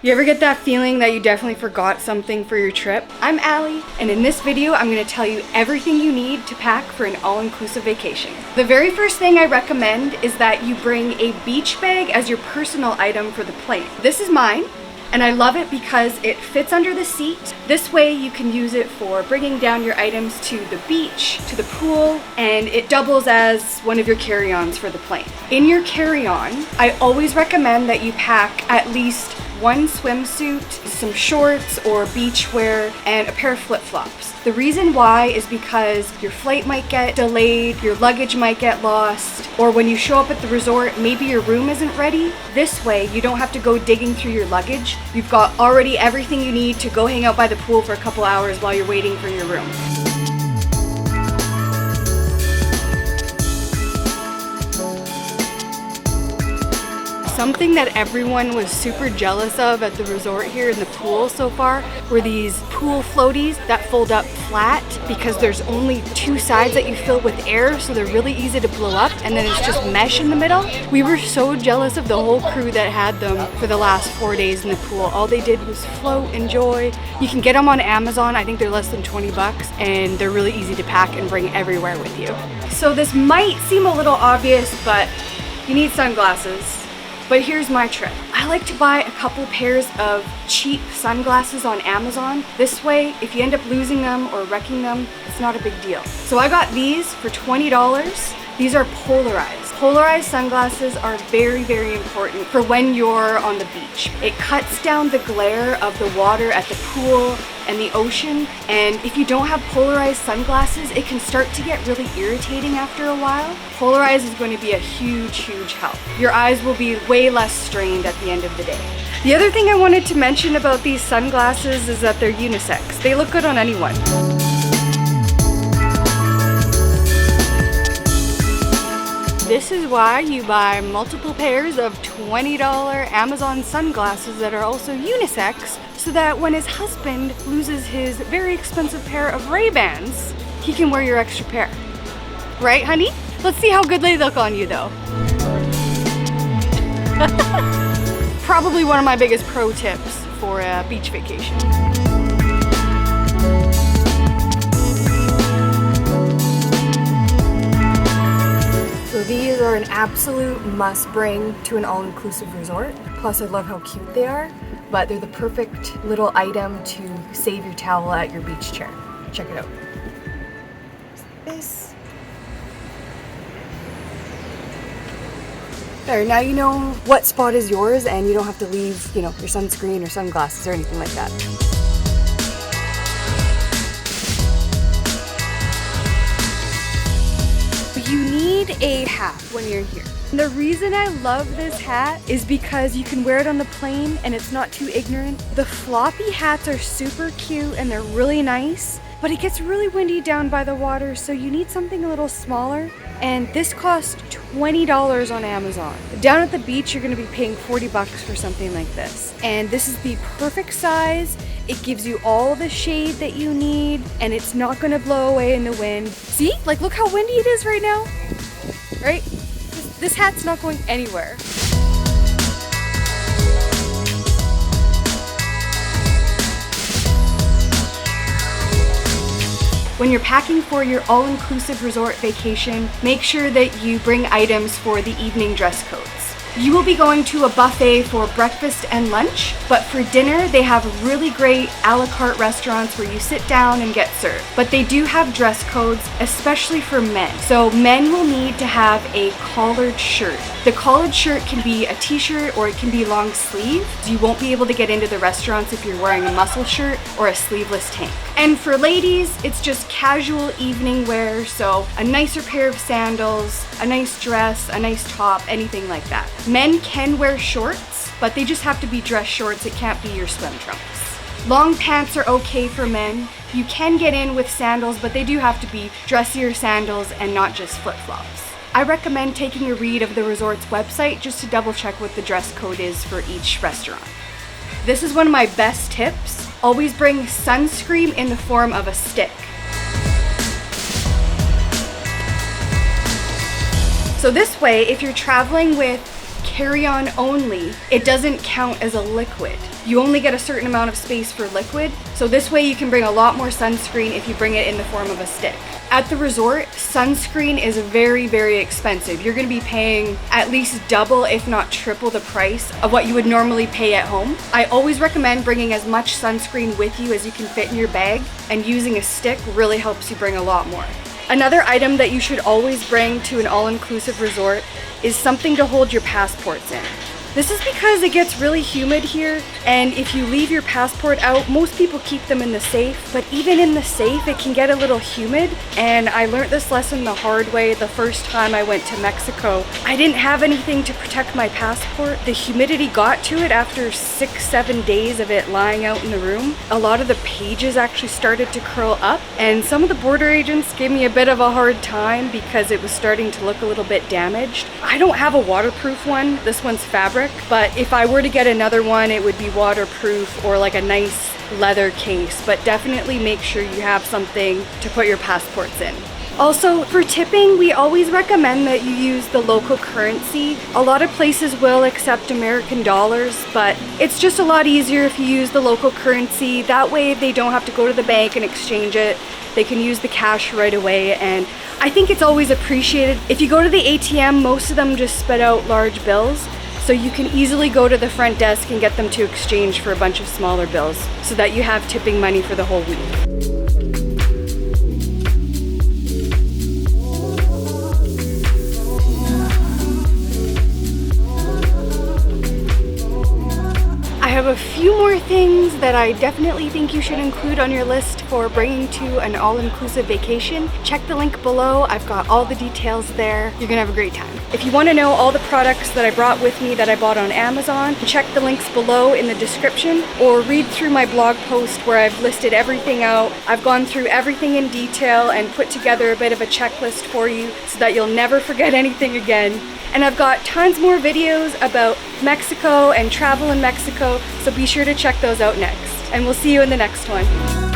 You ever get that feeling that you definitely forgot something for your trip? I'm Allie, and in this video, I'm gonna tell you everything you need to pack for an all-inclusive vacation. The very first thing I recommend is that you bring a beach bag as your personal item for the plane. This is mine, and I love it because it fits under the seat. This way you can use it for bringing down your items to the beach, to the pool, and it doubles as one of your carry-ons for the plane. In your carry-on, I always recommend that you pack at least one swimsuit, some shorts or beach wear, and a pair of flip-flops. The reason why is because your flight might get delayed, your luggage might get lost, or when you show up at the resort, maybe your room isn't ready. This way, you don't have to go digging through your luggage. You've got already everything you need to go hang out by the pool for a couple hours while you're waiting for your room. Something that everyone was super jealous of at the resort here in the pool so far were these pool floaties that fold up flat because there's only two sides that you fill with air, so they're really easy to blow up, and then it's just mesh in the middle. We were so jealous of the whole crew that had them for the last 4 days in the pool. All they did was float, enjoy. You can get them on Amazon. I think they're less than 20 bucks, and they're really easy to pack and bring everywhere with you. So this might seem a little obvious, but you need sunglasses. But here's my trick. I like to buy a couple pairs of cheap sunglasses on Amazon. This way, if you end up losing them or wrecking them, it's not a big deal. So I got these for $20. These are polarized. Polarized sunglasses are very, very important for when you're on the beach. It cuts down the glare of the water at the pool and the ocean, and if you don't have polarized sunglasses, it can start to get really irritating after a while. Polarized is going to be a huge, huge help. Your eyes will be way less strained at the end of the day. The other thing I wanted to mention about these sunglasses is that they're unisex. They look good on anyone. This is why you buy multiple pairs of $20 Amazon sunglasses that are also unisex, so that when his husband loses his very expensive pair of Ray-Bans, he can wear your extra pair. Right, honey? Let's see how good they look on you, though. Probably one of my biggest pro tips for a beach vacation. So these are an absolute must bring to an all-inclusive resort. Plus I love how cute they are, but they're the perfect little item to save your towel at your beach chair. Check it out. This. There, now you know what spot is yours and you don't have to leave, your sunscreen or sunglasses or anything like that. You need a hat when you're here. The reason I love this hat is because you can wear it on the plane and it's not too ignorant. The floppy hats are super cute and they're really nice, but it gets really windy down by the water, so you need something a little smaller. And this costs $20 on Amazon. Down at the beach, you're gonna be paying 40 bucks for something like this. And this is the perfect size. It gives you all the shade that you need, and it's not gonna blow away in the wind. See? Look how windy it is right now, right? This hat's not going anywhere. When you're packing for your all-inclusive resort vacation, make sure that you bring items for the evening dress codes. You will be going to a buffet for breakfast and lunch, but for dinner they have really great a la carte restaurants where you sit down and get served. But they do have dress codes, especially for men. So men will need to have a collared shirt. The collared shirt can be a t-shirt or it can be long sleeve. You won't be able to get into the restaurants if you're wearing a muscle shirt or a sleeveless tank. And for ladies, it's just casual evening wear, so a nicer pair of sandals, a nice dress, a nice top, anything like that. Men can wear shorts, but they just have to be dress shorts. It can't be your swim trunks. Long pants are okay for men. You can get in with sandals, but they do have to be dressier sandals and not just flip-flops. I recommend taking a read of the resort's website just to double check what the dress code is for each restaurant. This is one of my best tips. Always bring sunscreen in the form of a stick. So this way, if you're traveling with carry-on only, it doesn't count as a liquid. you only get a certain amount of space for liquid. So this way you can bring a lot more sunscreen if you bring it in the form of a stick. At the resort, sunscreen is very, very expensive. You're gonna be paying at least double, if not triple the price of what you would normally pay at home. I always recommend bringing as much sunscreen with you as you can fit in your bag, and using a stick really helps you bring a lot more. Another item that you should always bring to an all-inclusive resort is something to hold your passports in. This is because it gets really humid here, and if you leave your passport out, most people keep them in the safe, but even in the safe, it can get a little humid, and I learned this lesson the hard way the first time I went to Mexico. I didn't have anything to protect my passport. The humidity got to it after 6-7 days of it lying out in the room. A lot of the pages actually started to curl up, and some of the border agents gave me a bit of a hard time because it was starting to look a little bit damaged. I don't have a waterproof one. This one's fabric. But if I were to get another one, it would be waterproof or like a nice leather case. But definitely make sure you have something to put your passports in. Also, for tipping, we always recommend that you use the local currency. A lot of places will accept American dollars, but it's just a lot easier if you use the local currency. That way they don't have to go to the bank and exchange it. They can use the cash right away, and I think it's always appreciated. If you go to the ATM, most of them just spit out large bills. So you can easily go to the front desk and get them to exchange for a bunch of smaller bills so that you have tipping money for the whole week. I have a few more things that I definitely think you should include on your list for bringing to an all-inclusive vacation. Check the link below. I've got all the details there. You're gonna have a great time. If you want to know all the products that I brought with me that I bought on Amazon, check the links below in the description, or read through my blog post where I've listed everything out. I've gone through everything in detail and put together a bit of a checklist for you so that you'll never forget anything again. And I've got tons more videos about Mexico and travel in Mexico, so be sure to check those out next. And we'll see you in the next one.